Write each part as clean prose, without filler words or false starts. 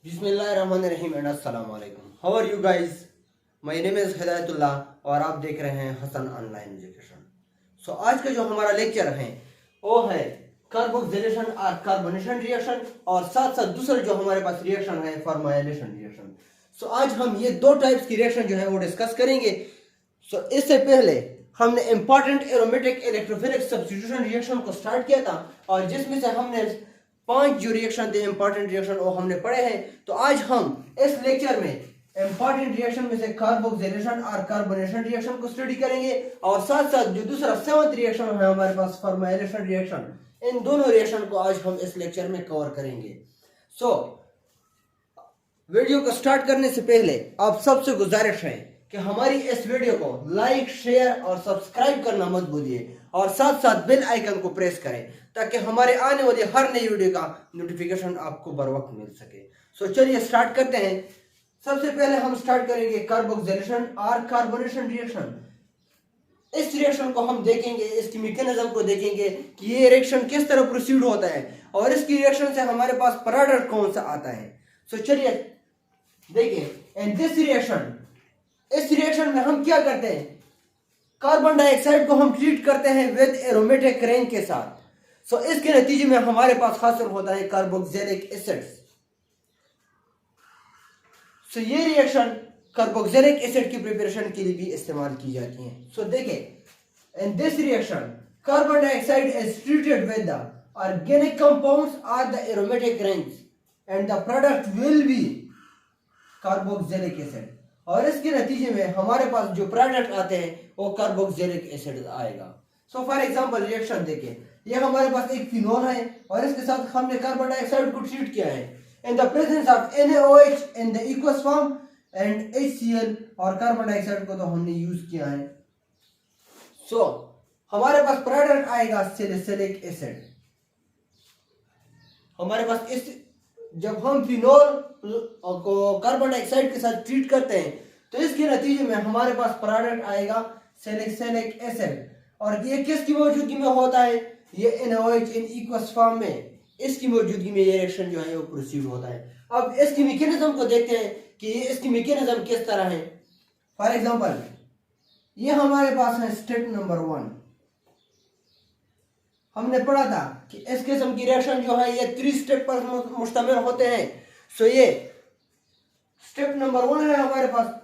बिस्मिल्लाहिर्रहमानिर्रहीम एंड अस्सलाम वालेकुम। How are you guys? My name is Hidayatullah और आप देख रहे हैं हसन ऑनलाइन एजुकेशन। सो आज का जो हमारा लेक्चर है वो है कार्बोक्सिलेशन और कार्बोनेशन रिएक्शन और साथ साथ दूसरा जो हमारे पास रिएक्शन है फॉर्माइलेशन रिएक्शन। सो आज हम ये दो टाइप्स की रिएक्शन जो है वो डिस्कस करेंगे। सो इससे पहले हमने important aromatic electrophilic substitution reaction को स्टार्ट किया था और जिसमें से हमने 5 जो रिएक्शन थे इंपॉर्टेंट रिएक्शन वो हमने पढ़े हैं। तो आज हम इस लेक्चर में इंपॉर्टेंट रिएक्शन में से कार्बोक्सिलेशन और कार्बोनेशन रिएक्शन को स्टडी करेंगे और साथ साथ जो दूसरा 7th रिएक्शन है हमारे पास फॉर्माइलेशन रिएक्शन, इन दोनों रिएक्शन को आज हम इस लेक्चर में कवर करेंगे। सो वीडियो को स्टार्ट करने से पहले आप सबसे गुजारिश है कि हमारी इस वीडियो को लाइक, शेयर और सब्सक्राइब करना मत भूलिए और साथ साथ बेल आइकन को प्रेस करें ताकि हमारे आने वाली हर नई वीडियो का नोटिफिकेशन आपको बर वक्त मिल सके। सो चलिए स्टार्ट करते हैं। सबसे पहले हम स्टार्ट करेंगे कार्बोक्सिलेशन और कार्बोनेशन रिएक्शन। इस रिएक्शन को हम देखेंगे, इसकी मैकेनिज्म को देखेंगे कि ये रिएक्शन किस तरह प्रोसीड होता है और इसकी रिएक्शन से हमारे पास प्रोडक्ट कौन सा आता है। सो चलिए देखिए, इन दिस रिएक्शन, इस रिएक्शन में हम क्या करते हैं, कार्बन डाइऑक्साइड को हम ट्रीट करते हैं विद एरोमेटिक रेंज के साथ। सो इसके नतीजे में हमारे पास हासिल होता है कार्बोक्सिलिक एसिड्स। सो ये रिएक्शन कार्बोक्सिलिक एसिड की प्रिपरेशन के लिए भी इस्तेमाल की जाती है। सो देखिए, in this reaction carbon dioxide is treated with the organic compounds और the aromatic range and the product will be carboxylic acid. और इसके नतीजे में हमारे पास जो प्रोडक्ट आते हैं वो कार्बोक्सिलिक एसिड आएगा। सो फॉर एग्जांपल रिएक्शन देखिए, ये हमारे पास एक फिनोल है और इसके साथ हमने कार्बन डाइऑक्साइड को ट्रीट किया है in the presence of NaOH in the aqueous form and HCl, और कार्बन डाइऑक्साइड को तो हमने यूज किया है। सो हमारे पास प्रोडक्ट आएगा सैलिसिलिक एसिड। हमारे पास इस जब हम फिनोल को कार्बन डाइऑक्साइड के साथ ट्रीट करते हैं तो इसके नतीजे में हमारे पास प्रोडक्ट आएगा सैलिसिलिक एसिड। और ये किसकी मौजूदगी में होता है, ये NaOH इन एक्वस फॉर्म में, इसकी मौजूदगी में ये रिएक्शन जो है वो प्रोसीड होता है। अब इसकी मैकेनिज्म को देखते हैं कि इसकी मैकेनिज्म किस तरह है। फॉर एग्जांपल ये हमारे पास है स्टेप नंबर 1। हमने पढ़ा था कि इस किस्म की रिएक्शन जो है ये 3 स्टेप पर मुश्तमिल होते हैं। सो ये स्टेप नंबर 1 है हमारे पास।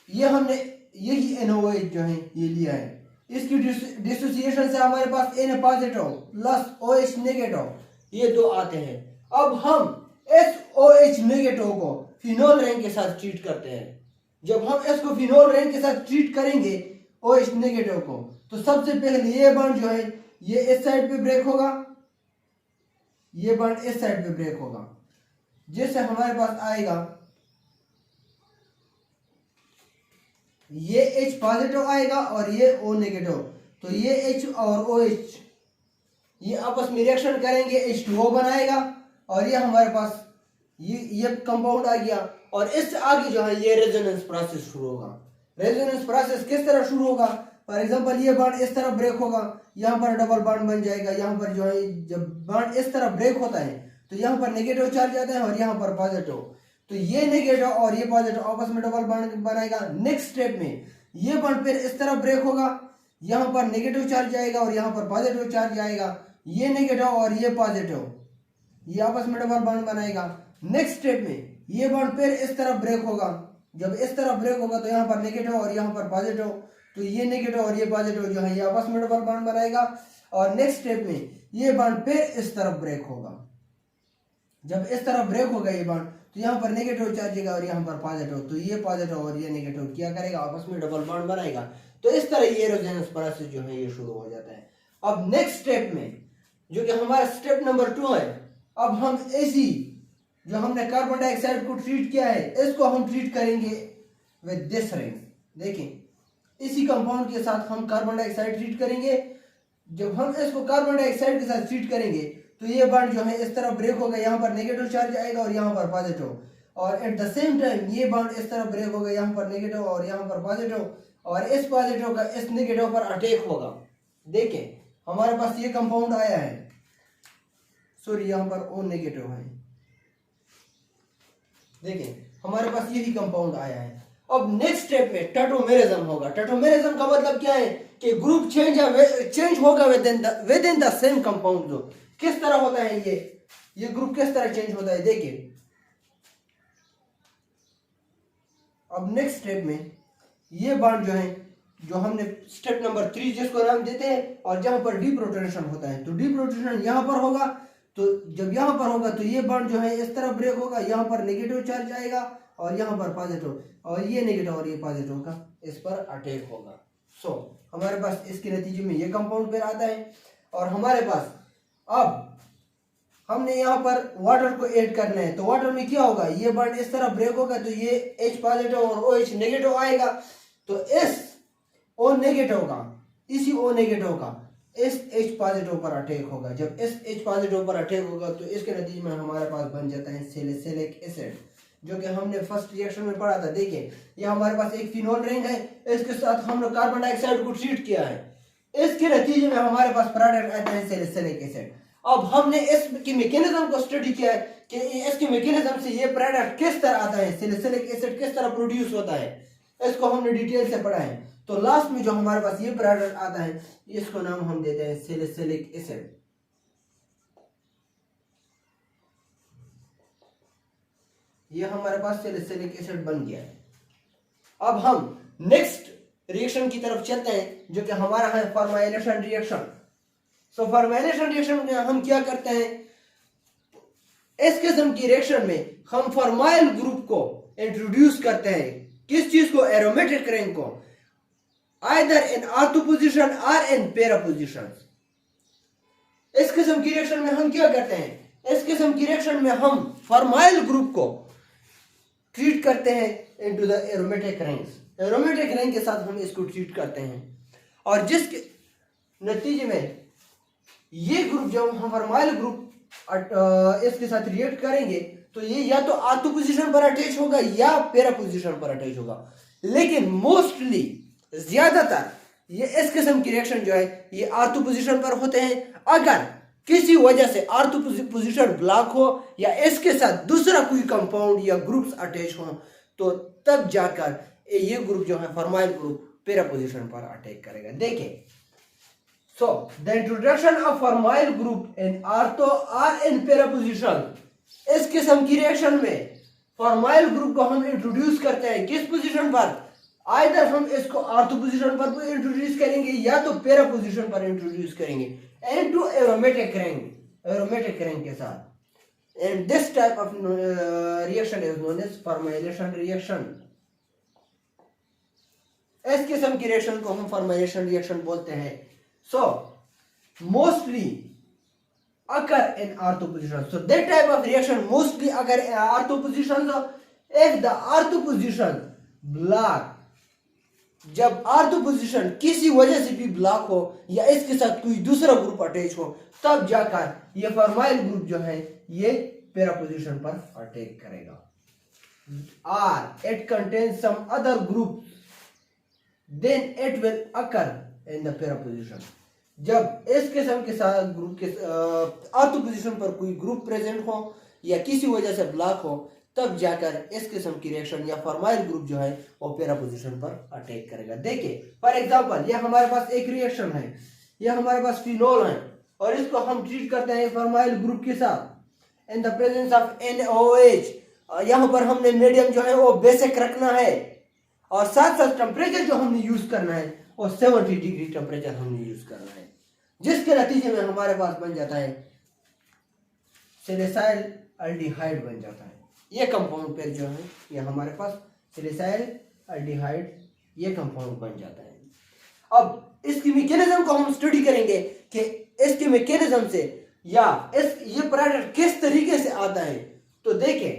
ये हमने यही NaOH जो है ये लिया है, इसकी डिसोसिएशन से हमारे पास Na positive plus OH negative ये दो आते हैं। अब हम इस OH नेगेटिव को फिनोल रिंग के साथ ट्रीट करते हैं। जब हम इसको फिनोल रिंग के साथ ट्रीट करेंगे OH नेगेटिव को, तो सबसे पहले ये बॉन्ड जो है ये इस साइड पे ब्रेक होगा, ये बॉन्ड इस साइड पे ब्रेक होगा, जिससे हमारे पास आएगा ये H पॉजिटिव आएगा और ये O नेगेटिव। तो ये H और OH ये आपस में रिएक्शन करेंगे, H2O बनाएगा और ये हमारे पास ये कंपाउंड आ गया। और इससे आगे जो है ये रेजोनेंस प्रोसेस शुरू होगा। रेजोनेंस प्रोसेस किस तरह शुरू होगा, फॉर एग्जांपल ये बॉन्ड इस तरह ब्रेक होगा, यहाँ पर डबल बॉन्ड बन जाएगा। यहाँ पर जो है जब बॉन्ड इस तरह ब्रेक होता है तो यहाँ पर नेगेटिव चार्ज आता है और यहाँ पर पॉजिटिव। तो ये नेगेटिव और ये पॉजिटिव आपस में डबल बॉन्ड बनाएगा। नेक्स्ट स्टेप में ये बॉन्ड फिर इस तरह ब्रेक होगा, यहाँ पर नेगेटिव चार्ज आएगा और यहाँ पर पॉजिटिव चार्ज आएगा। ये नेगेटिव और ये पॉजिटिव ये आपस में डबल बॉन्ड बनाएगा। नेक्स्ट स्टेप में ये बॉन्ड फिर इस तरह ब्रेक होगा। जब इस तरह ब्रेक होगा तो यहाँ पर नेगेटिव और यहाँ पर पॉजिटिव, तो ये नेगेटिव और ये पॉजिटिव जो है ये आपस में डबल बॉन्ड बनाएगा। और नेक्स्ट स्टेप में ये बॉन्ड फिर इस तरफ ब्रेक होगा। जब इस तरफ ब्रेक होगा ये बॉन्ड तो यहाँ पर नेगेटिव चार्ज आएगा और यहाँ पर पॉजिटिव, तो ये पॉजिटिव और ये नेगेटिव क्या करेगा, आपस में डबल बॉन्ड बनाएगा। तो इस तरह ये रेजोनेंस प्रोसेस जो है ये शुरू हो जाता है। अब नेक्स्ट स्टेप में जो कि हमारा स्टेप नंबर 2 है, अब हम ऐसी जो हमने कार्बन डाइऑक्साइड को ट्रीट किया है इसको हम ट्रीट करेंगे विद दिस रिंग। देखिए इसी कंपाउंड के साथ हम कार्बन डाइऑक्साइड ट्रीट करेंगे। जब हम इसको कार्बन डाइऑक्साइड के साथ ट्रीट करेंगे तो ये बॉन्ड जो है इस तरह ब्रेक होगा, यहाँ पर नेगेटिव चार्ज आएगा और यहाँ पर पॉजिटिव। और एट द सेम टाइम ये बॉन्ड इस तरह ब्रेक होगा, यहाँ पर नेगेटिव और यहाँ पर पॉजिटिव, और इस पॉजिटिव का इस नेगेटिव पर अटैक होगा। देखिए हमारे पास ये कंपाउंड आया है, सॉरी यहाँ पर O नेगेटिव है, देखें हमारे पास यही कंपाउंड आया है। अब नेक्स्ट स्टेप में टेट्रामेरिज्म होगा। टेट्रामेरिज्म का मतलब क्या है कि ग्रुप चेंज होगा with in the same compound. जो किस तरह होता है ये ग्रुप किस तरह चेंज होता है देखिए। अब नेक्स्ट स्टेप में ये बॉन्ड जो है, जो हमने स्टेप नंबर 3 जिसको नाम देते हैं, और जहां पर डीप्रोटोनेशन होता है, तो डीप्रोटोनेशन यहां पर होगा। तो जब यहां पर होगा तो ये बॉन्ड जो है इस तरह ब्रेक होगा, यहां पर नेगेटिव चार्ज आएगा और यहां पर पॉजिटिव, और ये नेगेटिव और ये पॉजिटिव का इस पर अटैक होगा। सो हमारे पास इसके नतीजे में ये कंपाउंड पेयर आता है। और हमारे पास अब हमने यहाँ पर वाटर को ऐड करना है, तो वाटर में क्या होगा, ये बॉन्ड इस तरह ब्रेक होगा तो ये H पॉजिटिव और OH नेगेटिव आएगा। तो इस O नेगेटिव का, इसी O नेगेटिव का इस H पॉजिटिव पर अटैक होगा। जब इस H पॉजिटिव पर अटैक होगा तो इसके नतीजे में हमारे पास बन जाता है सैलिसिलिक एसिड, जो कि हमने फर्स्ट रिएक्शन में पढ़ा था। देखिए ये हमारे पास एक फिनोल रिंग है, इसके साथ हमने कार्बन डाइऑक्साइड को ट्रीट किया है, इसके नतीजे में हमारे पास प्रोडक्ट आता है सैलिसिलिक एसिड। अब हमने इसकी मैकेनिज्म को स्टडी किया है कि इसके मैकेनिज्म से ये प्रोडक्ट किस तरह आता है, सैलिसिलिक एसिड किस तरह प्रोड्यूस होता है, इसको हमने डिटेल से पढ़ा है। तो लास्ट में जो हमारे पास ये प्रोडक्ट आता है, इसको नाम हम देते हैं सैलिसिलिक एसिड। ये हमारे पास सैलिसिलिक एसिड बन गया है। अब हम नेक्स्ट रिएक्शन की तरफ चलते हैं, जो कि हमारा है फॉर्माइलेशन रिएक्शन। सो फॉर्माइलेशन रिएक्शन में हम क्या करते हैं, इस किस्म की रिएक्शन में हम फॉर्माइल ग्रुप को इंट्रोड्यूस करते हैं। किस चीज को, एरोमेटिक रिंग को, आइदर इन ऑर्थो पोजीशन और इन पैरा पोजीशन। इस किस्म की रिएक्शन में हम क्या करते हैं, इस किस्म की रिएक्शन में हम फॉर्माइल ग्रुप को ट्रीट करते हैं into the aromatic rings. Aromatic ring के साथ हम इसको ट्रीट करते हैं, और जिसके नतीजे में ये ग्रुप, जब हम फॉर्माइल ग्रुप इसके साथ रिएक्ट करेंगे तो ये या तो ऑर्थो पोजीशन पर अटैच होगा या पैरा पोजीशन पर अटैच होगा। लेकिन मोस्टली, ज्यादातर ये इस किस्म की रिएक्शन जो है ये ऑर्थो पोजीशन पर होते हैं। अगर किसी वजह से ऑर्थो पोजीशन ब्लॉक हो या इसके साथ दूसरा कोई कंपाउंड या ग्रुप्स अटैच हो, तो तब जाकर ये ग्रुप जो है फॉर्माइल ग्रुप पैरा पोजीशन पर अटैक करेगा। देखिए, so the introduction of formyl group in ortho or in para position, इस किस्म की रिएक्शन में फॉर्माइल ग्रुप को हम इंट्रोड्यूस करते हैं किस पोजीशन पर, आइदर हम इसको ऑर्थो पोजीशन पर इंट्रोड्यूस करेंगे या तो पैरा पोजीशन पर इंट्रोड्यूस करेंगे इनटू एरोमेटिक रिंग के साथ। And this type of reaction is known as formylation reaction. इस किस्म की रिएक्शन को हम फॉर्माइलेशन रिएक्शन बोलते हैं। So mostly occur in ortho position. So that type of reaction mostly occur in ortho position. So if the ortho position block, जब ortho position किसी वजह से भी ब्लॉक हो या इसके साथ कोई दूसरा ग्रुप अटैच हो, तब जाकर ये फॉर्माइल ग्रुप जो है ये पैरा पोजीशन पर अटैक करेगा। और it contains some other group, then it will occur in the para position. जब इस किस्म के साथ ग्रुप के ऑर्थो पोजीशन पर कोई ग्रुप प्रेजेंट हो या किसी वजह से ब्लॉक हो, तब जाकर इस किस्म की रिएक्शन या फॉर्माइल ग्रुप जो है वो पैरा पोजीशन पर अटैक करेगा। देखिए फॉर एग्जांपल, ये हमारे पास एक रिएक्शन है, ये हमारे पास फिनोल है और इसको हम ट्रीट करते हैं फॉर्माइल ग्रुप के साथ in the presence of NaOH। यहाँ पर हमने मीडियम जो है वो बेसिक रखना है, और साथ साथ टेम्परेचर जो हमने यूज करना है और 70 डिग्री टेम्परेचर हमने यूज करना है, जिसके नतीजे में हमारे पास बन जाता है सैलिसाइल एल्डिहाइड बन जाता है। ये कंपाउंड पेयर जो है ये हमारे पास सैलिसाइल एल्डिहाइड ये कंपाउंड बन जाता है। अब इसकी मैकेनिज्म को हम स्टडी करेंगे कि इसके मैकेनिज्म से या ये प्रोडक्ट किस तरीके से आता है। तो देखें,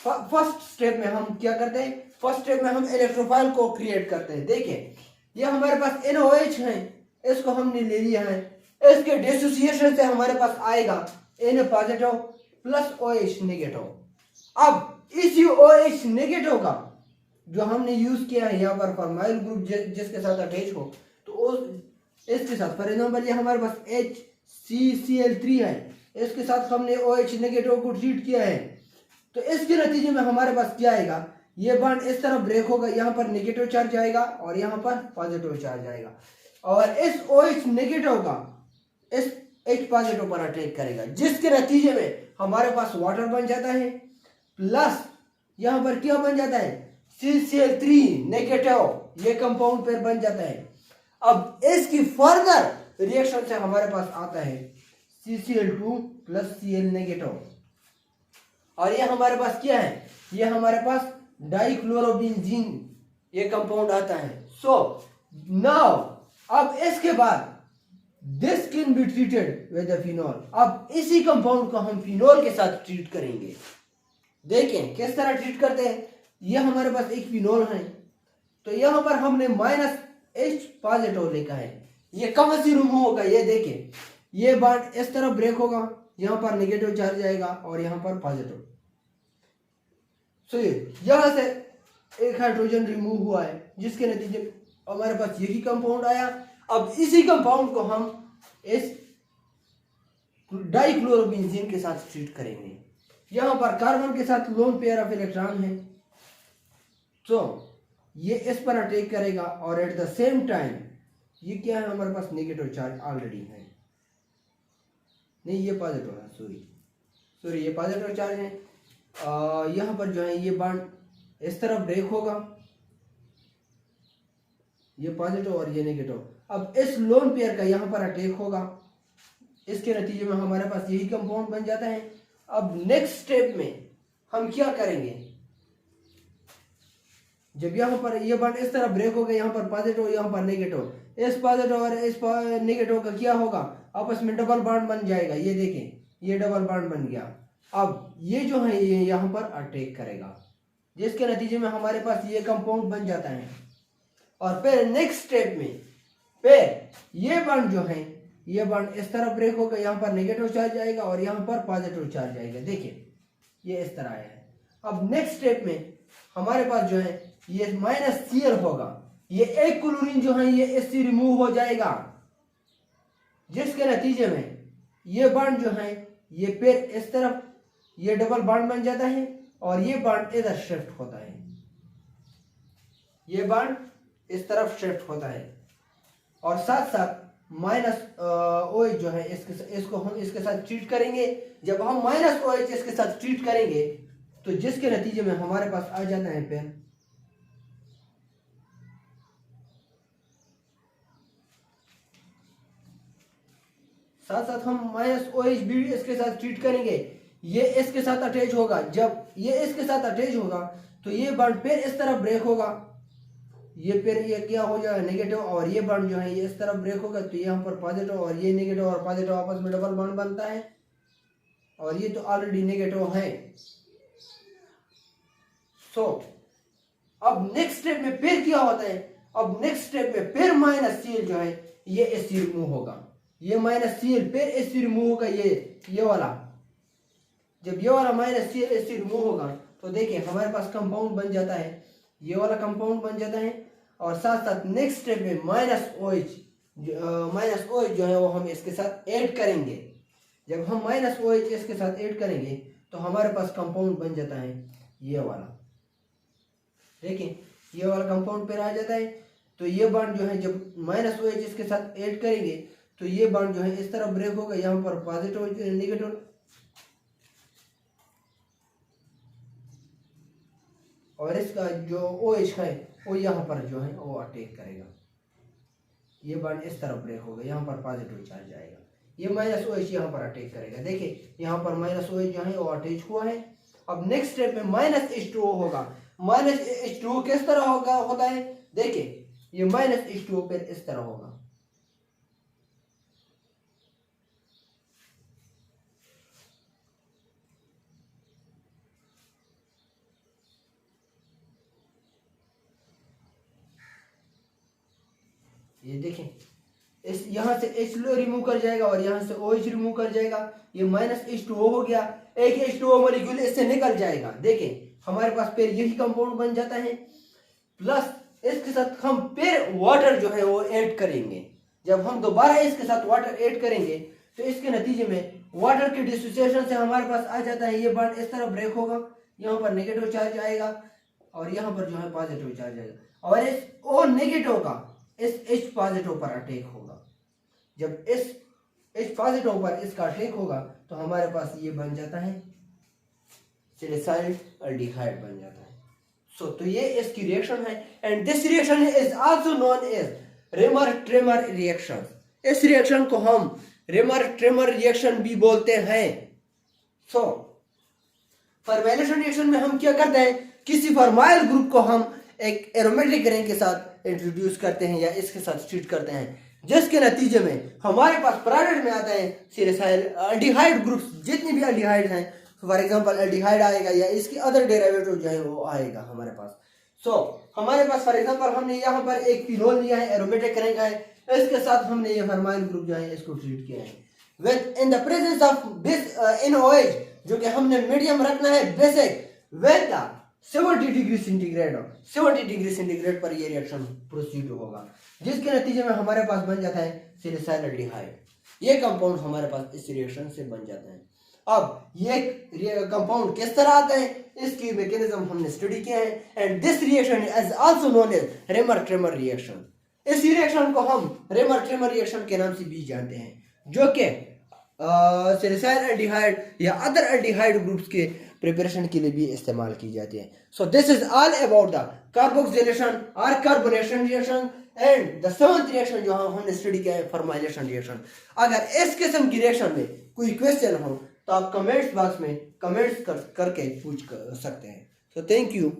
फर्स्ट स्टेप में हम क्या करते हैं, फर्स्ट स्टेप में हम इलेक्ट्रोफाइल को क्रिएट करते हैं। देखें, ये हमारे पास NaOH है, इसको हमने ले लिया है, इसके डिसोसिएशन से हमारे पास आएगा Na positive plus OH negative. अब इसी OH नेगेटिव का जो हमने यूज किया है यहाँ पर फॉर्माइल ग्रुप जिसके साथ अटैच हो, तो इसके साथ फॉर एग्जांपल ये हमारे पास HCCl3 है, इसके साथ हमने OH नेगेटिव को ट्रीट किया है, तो इसके नतीजे में हमारे पास क्या आएगा, ये बॉन्ड इस तरफ ब्रेक होगा, यहाँ पर नेगेटिव चार्ज आएगा और यहाँ पर पॉजिटिव चार्ज आएगा, और इस OH नेगेटिव का इस H पॉजिटिव पर अटैक करेगा, जिसके नतीजे में हमारे पास वाटर बन जाता है, प्लस यहाँ पर क्या बन जाता है, CCl3 नेगेटिव, ये कंपाउंड पेयर बन जाता है। अब इसकी फर्दर रिएक्शन से हमारे पास आता है CCl2 प्लस Cl नेगेटिव, और ये हमारे पास क्या है, ये हमारे पास डाइक्लोरोबेंजीन ये कंपाउंड आता है। सो नाउ अब इसके बाद this can be treated with phenol. अब इसी कंपाउंड को हम फिनॉल के साथ ट्रीट करेंगे। देखें किस तरह ट्रीट करते हैं। ये हमारे पास एक फिनॉल है, तो यहां पर हमने -H पॉजिटिव लिखा है, ये कहां से रिमूव होगा, ये देखें, ये बॉन्ड इस तरफ ब्रेक होगा, यहां पर नेगेटिव चार्ज आएगा और यहां पर पॉजिटिव। सो यहां से एक हाइड्रोजन रिमूव हुआ है, जिसके नतीजे में हमारे पास यही कंपाउंड आया। अब इसी कंपाउंड को हम इस डाइक्लोरोबेंजीन के साथ ट्रीट करेंगे। यहां पर कार्बन के साथ लोन पेयर ऑफ इलेक्ट्रॉन है, तो ये इस पर अटैक करेगा, और एट द सेम टाइम ये क्या है, हमारे पास नेगेटिव चार्ज ऑलरेडी है, नहीं ये पॉजिटिव है, सॉरी ये पॉजिटिव चार्ज है। यहाँ पर जो है ये बॉन्ड इस तरफ ब्रेक होगा, ये पॉजिटिव और ये नेगेटिव। अब इस लोन पेयर का यहाँ पर अटैक होगा, इसके नतीजे में हमारे पास यही कंपाउंड बन जाता है। अब नेक्स्ट स्टेप में हम क्या करेंगे, जब यहाँ पर ये बॉन्ड इस तरफ ब्रेक होगा, यहाँ पर पॉजिटिव यहाँ पर नेगेटिव, इस पॉजिटिव और इस नेगेटिव का क्या होगा, आपस में डबल बॉन्ड बन जाएगा। ये देखें ये डबल बॉन्ड बन गया। अब ये जो है ये यहाँ पर अटैक करेगा, जिसके नतीजे में हमारे पास ये कंपाउंड बन जाता है। और फिर नेक्स्ट स्टेप में फिर ये बॉन्ड जो है, ये बॉन्ड इस तरफ ब्रेक होगा, यहाँ पर नेगेटिव चार्ज आएगा और यहाँ पर पॉजिटिव चार्ज आएगा। देखिए ये इस तरह आया है। अब नेक्स्ट स्टेप में हमारे पास जो है ये -Cl होगा, ये एक क्लोरीन जो है ये इससे रिमूव हो जाएगा, जिसके नतीजे में ये बॉन्ड जो है ये फिर इस तरफ ये डबल बॉन्ड बन जाता है और ये बॉन्ड इधर शिफ्ट होता है, ये बॉन्ड इस तरफ शिफ्ट होता है। और साथ साथ OH जो है इसको हम इसके साथ ट्रीट करेंगे। जब हम OH इसके साथ ट्रीट करेंगे तो जिसके नतीजे में हमारे पास आ जाता है फिर साथ साथ हम OH भी इसके साथ ट्रीट करेंगे। ये इसके साथ अटैच होगा, जब ये इसके साथ अटैच होगा तो ये बॉन्ड फिर इस तरफ ब्रेक होगा, ये फिर ये क्या हो जाएगा नेगेटिव, और ये बॉन्ड जो है ये इस तरफ ब्रेक होगा, तो यहाँ पर पॉजिटिव और ये नेगेटिव और पॉजिटिव आपस में डबल बॉन्ड बनता है, और ये तो ऑलरेडी नेगेटिव है। सो अब नेक्स्ट स्टेप में फिर क्या होता है, अब नेक्स्ट स्टेप में फिर -Cl जो है ये इससे रिमूव होगा, ये -Cl फिर इससे रिमूव होगा, ये वाला, जब ये वाला -Cl इससे रिमूव होगा तो देखिए हमारे पास कंपाउंड बन जाता है, ये वाला कंपाउंड बन जाता है। और साथ साथ नेक्स्ट स्टेप में -OH जो है वो हम इसके साथ ऐड करेंगे। जब हम -OH इसके साथ ऐड करेंगे तो हमारे पास कंपाउंड बन जाता है ये वाला, देखिए ये वाला कंपाउंड फिर आ जाता है। तो ये बॉन्ड जो है जब -OH इसके साथ ऐड करेंगे तो ये बॉन्ड जो है इस तरफ ब्रेक होगा, यहाँ पर पॉजिटिव नेगेटिव, और इसका जो OH है वो यहाँ पर जो है वो अटैक करेगा, ये बॉन्ड इस तरफ ब्रेक होगा, यहाँ पर पॉजिटिव चार्ज आएगा, ये -OH यहाँ पर अटैक करेगा। देखिए यहाँ पर -OH जो है वो अटैच हुआ है। अब नेक्स्ट स्टेप में -H2O होगा। -H2O किस तरह होता है, देखिए ये -H2O फिर इस तरह होगा, ये देखें इस यहाँ से H रिमूव कर जाएगा और यहाँ से OH रिमूव कर जाएगा, ये -H2O हो गया, एक H2O मॉलिक्यूल इससे निकल जाएगा। देखें हमारे पास फिर यही कंपाउंड बन जाता है, प्लस इसके साथ हम फिर वाटर जो है वो ऐड करेंगे। जब हम दोबारा इसके साथ वाटर ऐड करेंगे तो इसके नतीजे में वाटर के डिसोसिएशन से हमारे पास आ जाता है, ये बॉन्ड इस तरह ब्रेक होगा, यहाँ पर नेगेटिव चार्ज आएगा और यहाँ पर जो है पॉजिटिव चार्ज आएगा और इस O नेगेटिव का इस H पॉजिटिव पर अटैक होगा। जब इस H पॉजिटिव पर इसका अटैक होगा तो हमारे पास ये बन जाता है सैलिसाइल एल्डिहाइड बन जाता है। तो ये इसकी रिएक्शन है and this reaction is also known as Reimer Tiemann reaction. इस रिएक्शन को हम रेमर ट्रेमर रिएक्शन भी बोलते हैं। फॉर्मेलेशन रिएक्शन में हम क्या करते हैं, किसी फॉर्माइल ग्रुप को हम एक एरोमेटिक रिंग के साथ इंट्रोड्यूस करते हैं या इसके साथ ट्रीट करते हैं, जिसके नतीजे में हमारे पास प्रोडक्ट में आता है सैलिसाइल एल्डिहाइड ग्रुप्स। जितनी भी एल्डिहाइड हैं, फॉर एग्जांपल एल्डिहाइड आएगा या इसकी अदर डेरिवेटिव जो है वो आएगा हमारे पास। हमारे पास फॉर एग्जांपल हमने यहाँ पर एक फिनोल लिया है, एरोमेटिक रिंग है, इसके साथ हमने ये फॉर्माइल ग्रुप जो है इसको ट्रीट किया है with in the presence of this NOH, जो कि हमने मीडियम रखना है basic with 70 degree centigrade. 70 degree centigrade पर ये रिएक्शन प्रोसीड होगा, जिसके नतीजे में हमारे पास बन जाता है सैलिसाइल एल्डिहाइड। ये कंपाउंड हमारे पास इस रिएक्शन से बन जाता है। अब ये कंपाउंड किस तरह आता है, इसकी मैकेनिज्म हमने स्टडी किया है and this reaction is also known as Reimer Tiemann reaction. इस रिएक्शन को हम रेमर ट्रेमर रिएक्शन के नाम से भी जानते हैं, जो कि सैलिसाइल एल्डिहाइड या अदर एल्डिहाइड ग्रुप्स के प्रिपरेशन के लिए भी इस्तेमाल की जाती है। So this is all about the carboxylation और carbonation reaction and the seventh reaction जो हमने स्टडी किया है फॉर्माइलेशन रिएक्शन। अगर इस किस्म की रिएक्शन में कोई क्वेश्चन हो तो आप कमेंट्स बॉक्स में कमेंट्स करके पूछ सकते हैं। So thank you.